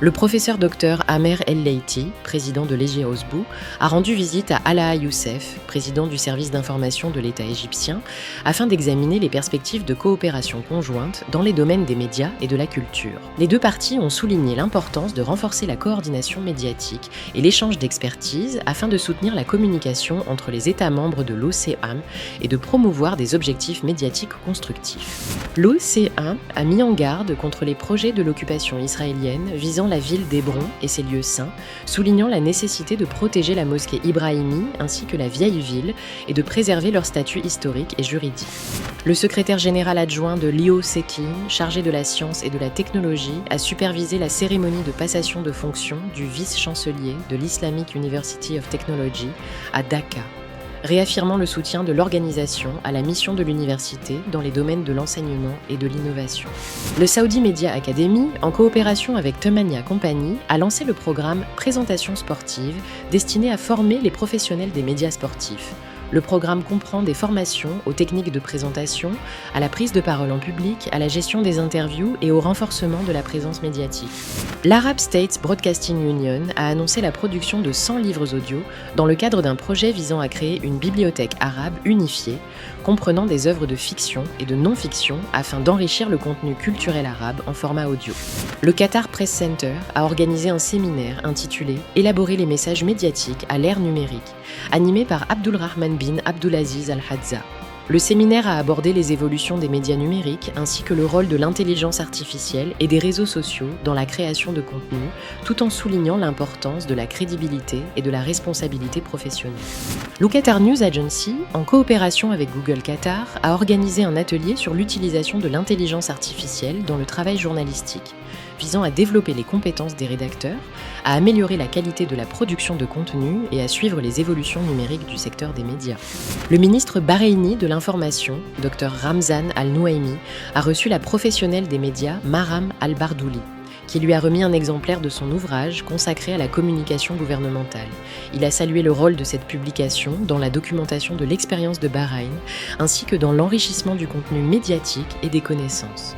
Le professeur Dr Amer El-Leiti, président de l'EGA Osbou, a rendu visite à Alaha Youssef, président du service d'information de l'État égyptien, afin d'examiner les perspectives de coopération conjointe dans les domaines des médias et de la culture. Les deux parties ont souligné l'importance de renforcer la coordination médiatique et l'échange d'expertise afin de soutenir la communication entre les États membres de l'OCM et de promouvoir des objectifs médiatiques constructifs. L'OCM a mis en garde contre les projets de l'occupation israélienne visant la ville d'Hébron et ses lieux saints, soulignant la nécessité de protéger la mosquée Ibrahimi ainsi que la vieille ville et de préserver leur statut historique et juridique. Le secrétaire général adjoint de l'IOCCLIN, chargé de la science et de la technologie, a supervisé la cérémonie de passation de fonction du vice-chancelier de l'Islamic University of Technology à Daca, réaffirmant le soutien de l'organisation à la mission de l'université dans les domaines de l'enseignement et de l'innovation. Le Saudi Media Academy, en coopération avec Themania Company, a lancé le programme Présentation sportive destiné à former les professionnels des médias sportifs. Le programme comprend des formations aux techniques de présentation, à la prise de parole en public, à la gestion des interviews et au renforcement de la présence médiatique. L'Arab States Broadcasting Union a annoncé la production de 100 livres audio dans le cadre d'un projet visant à créer une bibliothèque arabe unifiée, comprenant des œuvres de fiction et de non-fiction afin d'enrichir le contenu culturel arabe en format audio. Le Qatar Press Center a organisé un séminaire intitulé « Élaborer les messages médiatiques à l'ère numérique », animé par Abdulrahman bin Abdulaziz Al-Hadza. Le séminaire a abordé les évolutions des médias numériques ainsi que le rôle de l'intelligence artificielle et des réseaux sociaux dans la création de contenu, tout en soulignant l'importance de la crédibilité et de la responsabilité professionnelle. Le Qatar News Agency, en coopération avec Google Qatar, a organisé un atelier sur l'utilisation de l'intelligence artificielle dans le travail journalistique, visant à développer les compétences des rédacteurs, à améliorer la qualité de la production de contenu et à suivre les évolutions numériques du secteur des médias. Le ministre bahreïni de l'information, Dr Ramzan Al-Nouaimi, a reçu la professionnelle des médias Maram Al-Bardouli, qui lui a remis un exemplaire de son ouvrage consacré à la communication gouvernementale. Il a salué le rôle de cette publication dans la documentation de l'expérience de Bahreïn, ainsi que dans l'enrichissement du contenu médiatique et des connaissances.